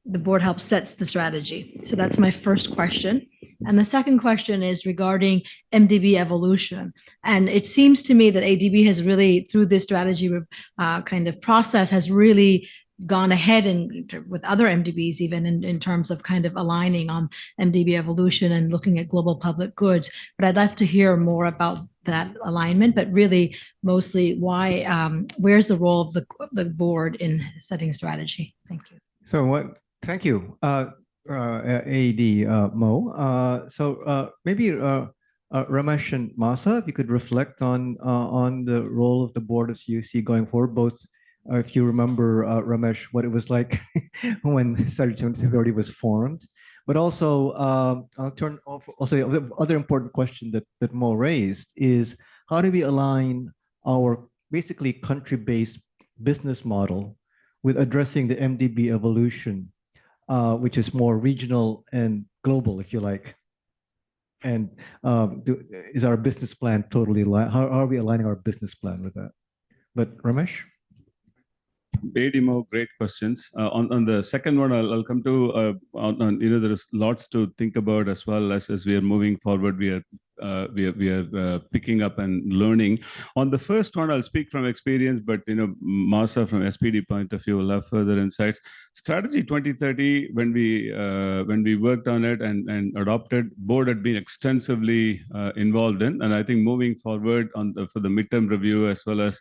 the board helps sets the strategy. So that's my first question. And the second question is regarding MDB evolution. And it seems to me that ADB has really, through this strategy kind of process, has really gone ahead with other MDBs, even in terms of kind of aligning on MDB evolution and looking at global public goods. But I'd love to hear more about that alignment, but really mostly why, where's the role of the board in setting strategy? Thank you. So thank you, AD Mo. So maybe Ramesh and Masa, if you could reflect on the role of the board as you see going forward, both if you remember, Ramesh, what it was like when Strategy 2030 was formed, but also I'll turn off. Also, the other important question that Mo raised is how do we align our basically country-based business model with addressing the MDB evolution, which is more regional and global, if you like. And is our business plan totally aligned? How are we aligning our business plan with that? But Ramesh? Mo, great questions. On the second one, I'll come to, there is lots to think about as well as we are moving forward. We are picking up and learning. On the first one, I'll speak from experience, but Masa from SPD point of view will have further insights. Strategy 2030, when we worked on it and adopted, board had been extensively involved in, and I think moving forward for the midterm review as well as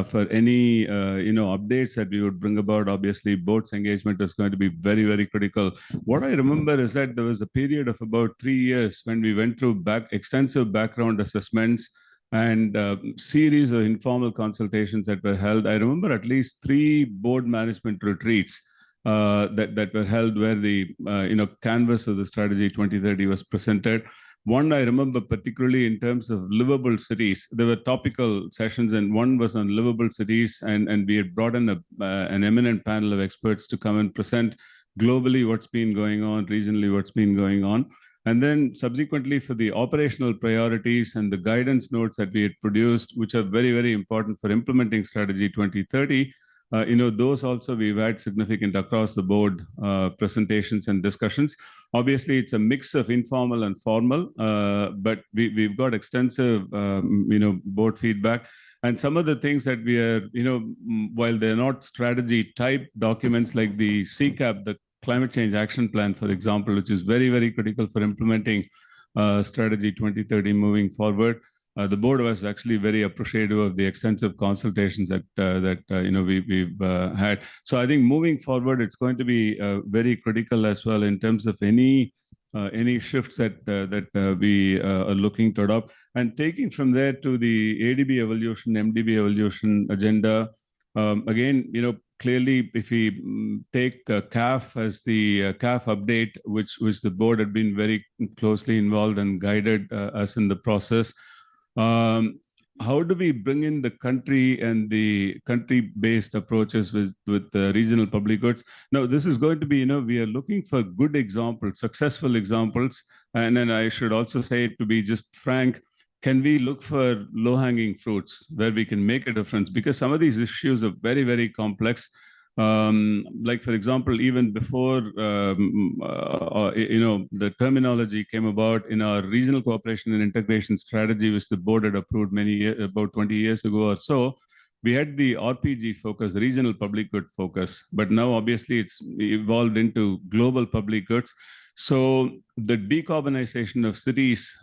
for any updates that we would bring about, obviously board's engagement is going to be very, very critical. What I remember is that there was a period of about 3 years when we went through extensive background assessments and series of informal consultations that were held. I remember at least 3 board management retreats that were held where the canvas of the strategy 2030 was presented. One I remember particularly in terms of livable cities. There were topical sessions, and one was on livable cities, and we had brought in an eminent panel of experts to come and present globally what's been going on, regionally what's been going on. And then subsequently for the operational priorities and the guidance notes that we had produced, which are very, very important for implementing Strategy 2030, those also we've had significant across the board presentations and discussions. Obviously, it's a mix of informal and formal, but we've got extensive, board feedback. And some of the things that we are, while they're not strategy type documents like the CCAP, the Climate Change Action Plan, for example, which is very, very critical for implementing Strategy 2030 moving forward. The board was actually very appreciative of the extensive consultations that we've had. So I think moving forward, it's going to be very critical as well in terms of any shifts that we are looking to adopt. And taking from there to the ADB evolution, MDB evolution agenda, again, clearly, if we take CAF as the CAF update, which the board had been very closely involved and guided us in the process. How do we bring in the country and the country-based approaches with the regional public goods? Now, this is going to be, we are looking for good examples, successful examples. And then I should also say, to be just frank, can we look for low-hanging fruits where we can make a difference? Because some of these issues are very, very complex. Like, for example, even before, the terminology came about in our regional cooperation and integration strategy, which the board had approved about 20 years ago or so, we had the RPG focus, regional public good focus, but now obviously it's evolved into global public goods. So the decarbonization of cities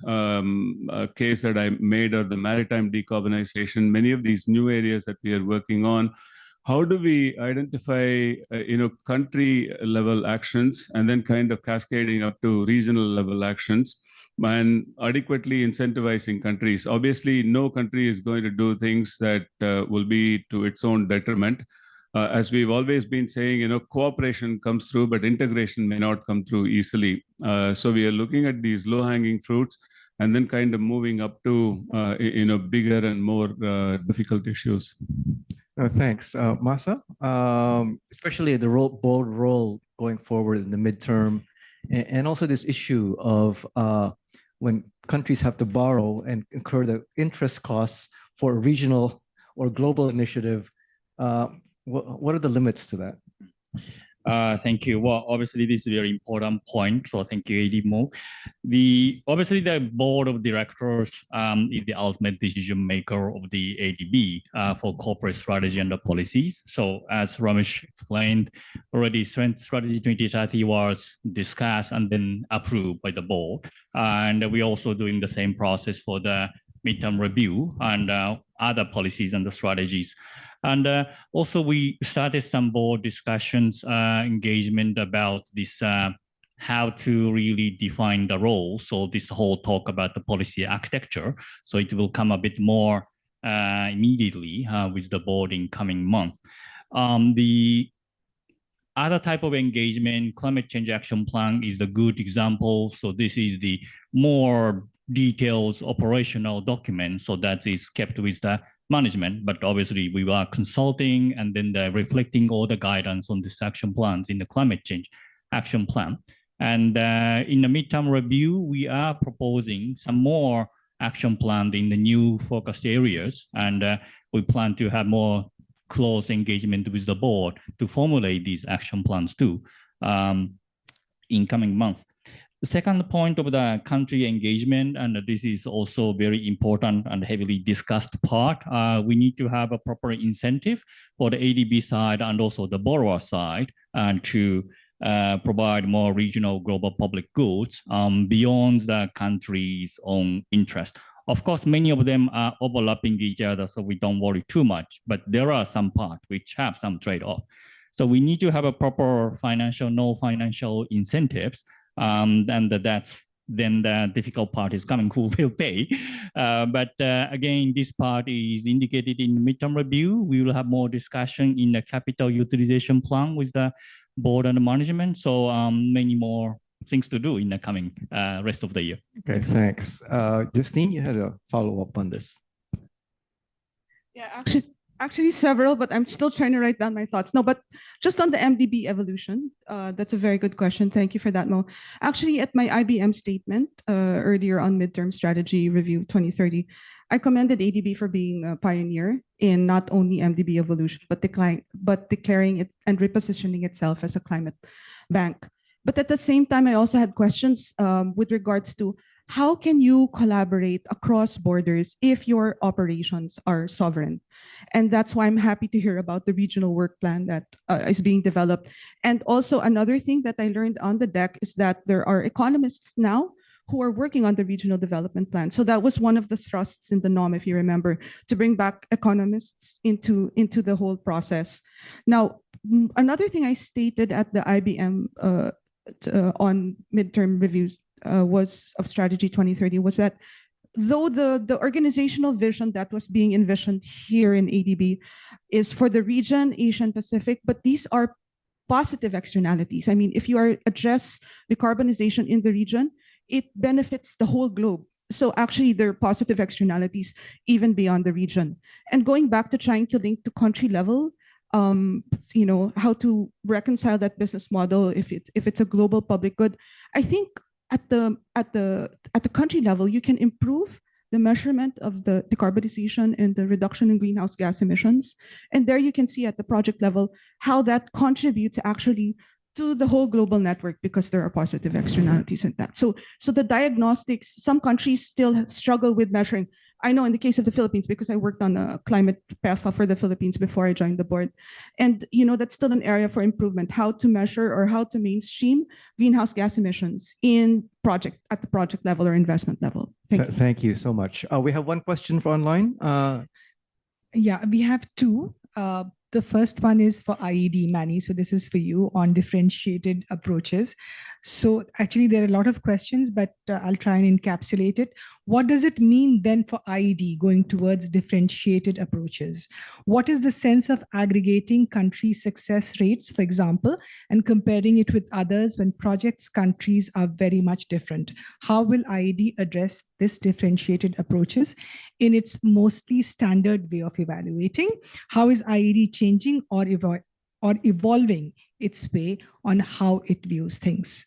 case that I made, or the maritime decarbonization, many of these new areas that we are working on, how do we identify, country level actions and then kind of cascading up to regional level actions and adequately incentivizing countries? Obviously, no country is going to do things that will be to its own detriment. As we've always been saying, cooperation comes through, but integration may not come through easily. So we are looking at these low-hanging fruits and then kind of moving up to, bigger and more difficult issues. Thanks, Masa. Especially the bold role going forward in the midterm, and also this issue of when countries have to borrow and incur the interest costs for a regional or global initiative. What are the limits to that? Thank you. Well, obviously, this is a very important point. So thank you, AD Mo. Obviously, the board of directors is the ultimate decision maker of the ADB for corporate strategy and the policies. So as Ramesh explained, already Strategy 2030 was discussed and then approved by the board. And we're also doing the same process for the midterm review and other policies and the strategies. And also we started some board discussions, engagement about this, how to really define the role. So this whole talk about the policy architecture. So it will come a bit more immediately with the board in coming month. The other type of engagement, climate change action plan is a good example. So this is the more details operational document. So that is kept with the management, but obviously we are consulting and then reflecting all the guidance on this action plans in the climate change action plan. And in the midterm review, we are proposing some more action plan in the new focused areas. And we plan to have more close engagement with the board to formulate these action plans too in coming months. The second point of the country engagement, and this is also very important and heavily discussed part, we need to have a proper incentive for the ADB side and also the borrower side, and to provide more regional global public goods beyond the country's own interest. Of course, many of them are overlapping each other, so we don't worry too much, but there are some parts which have some trade-off. So we need to have a proper financial, no financial incentives. And that's then the difficult part is coming, who will pay. But again, this part is indicated in the midterm review. We will have more discussion in the capital utilization plan with the board and the management. So many more things to do in the coming rest of the year. Okay, thanks. Justine, you had a follow-up on this. Yeah, actually several, but I'm still trying to write down my thoughts. No, but just on the MDB evolution, that's a very good question. Thank you for that, Mo. Actually, at my IBM statement earlier on Midterm Strategy Review 2030, I commended ADB for being a pioneer in not only MDB evolution, but declaring it and repositioning itself as a climate bank. But at the same time, I also had questions with regards to how can you collaborate across borders if your operations are sovereign? And that's why I'm happy to hear about the regional work plan that is being developed. And also another thing that I learned on the deck is that there are economists now who are working on the regional development plan. So that was one of the thrusts in the NOM, if you remember, to bring back economists into the whole process. Now, another thing I stated at the IBM on midterm reviews was of Strategy 2030 was that though the organizational vision that was being envisioned here in ADB is for the region, Asian Pacific, but these are positive externalities. I mean, if you address decarbonization in the region, it benefits the whole globe. So actually there are positive externalities even beyond the region. And going back to trying to link to country level, how to reconcile that business model if it's a global public good, I think at the country level, you can improve the measurement of the decarbonization and the reduction in greenhouse gas emissions. And there you can see at the project level how that contributes actually to the whole global network because there are positive externalities in that. So the diagnostics, some countries still struggle with measuring. I know in the case of the Philippines, because I worked on a climate PEFA for the Philippines before I joined the board. And that's still an area for improvement, how to measure or how to mainstream greenhouse gas emissions at the project level or investment level. Thank you. Thank you so much. We have one question for online. Yeah, we have two. The first one is for IED, Manny. So this is for you on differentiated approaches. So actually, there are a lot of questions, but I'll try and encapsulate it. What does it mean then for IED going towards differentiated approaches? What is the sense of aggregating country success rates, for example, and comparing it with others when projects' countries are very much different? How will IED address this differentiated approaches in its mostly standard way of evaluating? How is IED changing or evolving its way on how it views things?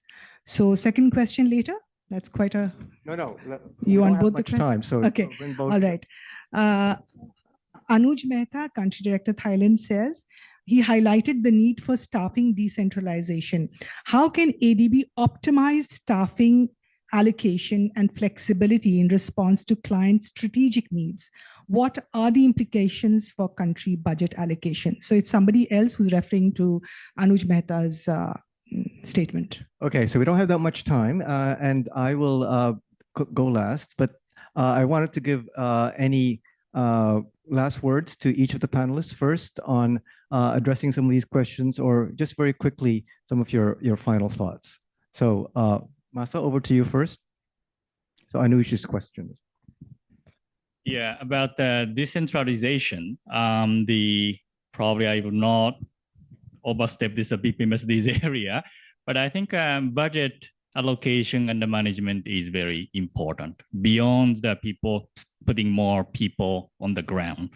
So second question later. That's quite a... No. You want both much time, so okay. All right. Anuj Mehta, Country Director, Thailand, says he highlighted the need for staffing decentralization. How can ADB optimize staffing allocation and flexibility in response to clients' strategic needs? What are the implications for country budget allocation? So it's somebody else who's referring to Anuj Mehta's statement. Okay, so we don't have that much time, and I will go last, but I wanted to give any last words to each of the panelists first on addressing some of these questions, or just very quickly, some of your final thoughts. So Masa, over to you first. So Anuj's questions. Yeah, about the decentralization, probably I will not overstep this BPMSD's area, but I think budget allocation and the management is very important beyond the people putting more people on the ground.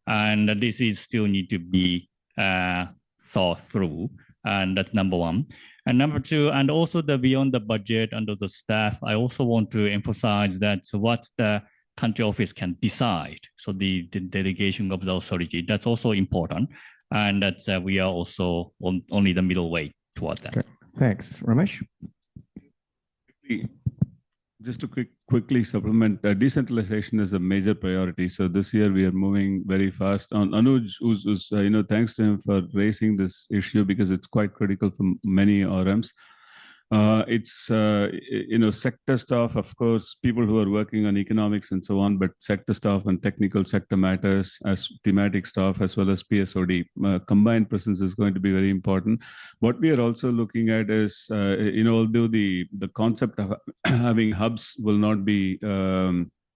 And this is still need to be thought through. And that's number one. And number two, and also the beyond the budget under the staff, I also want to emphasize that what the country office can decide. So the delegation of the authority, that's also important. And that's we are also only the middle way toward that. Okay. Thanks. Ramesh? Just to quickly supplement, decentralization is a major priority. So this year we are moving very fast. On Anuj, who's thanks to him for raising this issue because it's quite critical for many RMs. It's sector staff, of course, people who are working on economics and so on, but sector staff and technical sector matters as thematic staff as well as PSOD. Combined presence is going to be very important. What we are also looking at is, although the concept of having hubs will not be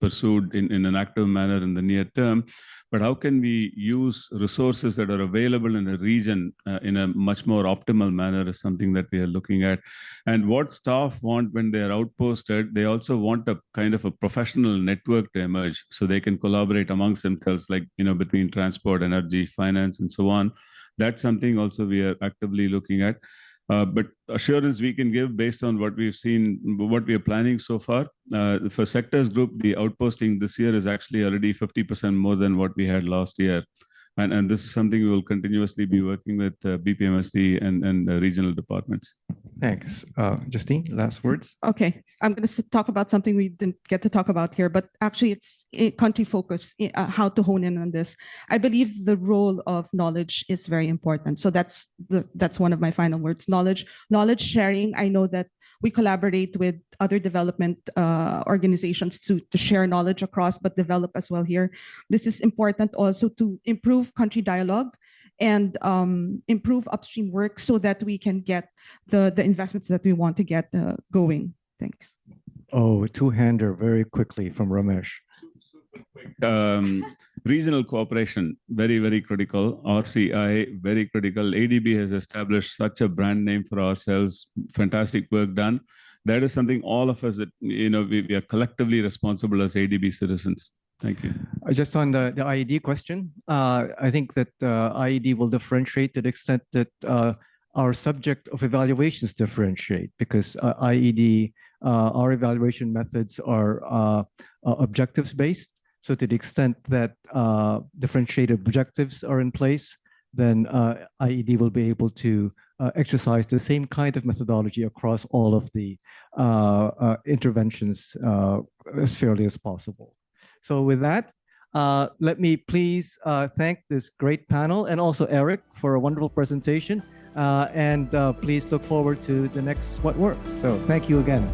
pursued in an active manner in the near term, but how can we use resources that are available in a region in a much more optimal manner is something that we are looking at. And what staff want when they are outposted, they also want a kind of a professional network to emerge so they can collaborate amongst themselves, like, between transport, energy, finance, and so on. That's something also we are actively looking at. But assurance we can give based on what we've seen, what we are planning so far. For sectors group, the outposting this year is actually already 50% more than what we had last year. And this is something we will continuously be working with BPMSD and regional departments. Thanks. Justine, last words. Okay, I'm going to talk about something we didn't get to talk about here, but actually it's country focus, how to hone in on this. I believe the role of knowledge is very important. So that's one of my final words, knowledge sharing. I know that we collaborate with other development organizations to share knowledge across, but develop as well here. This is important also to improve country dialogue and improve upstream work so that we can get the investments that we want to get going. Thanks. Oh, two-hander very quickly from Ramesh. Regional cooperation, very, very critical. RCI, very critical. ADB has established such a brand name for ourselves. Fantastic work done. That is something all of us, we are collectively responsible as ADB citizens. Thank you. Just on the IED question, I think that IED will differentiate to the extent that our subject of evaluations differentiate, because IED, our evaluation methods are objectives-based. So to the extent that differentiated objectives are in place, then IED will be able to exercise the same kind of methodology across all of the interventions as fairly as possible. So with that, let me please thank this great panel and also Eric for a wonderful presentation. And please look forward to the next What Works. So thank you again.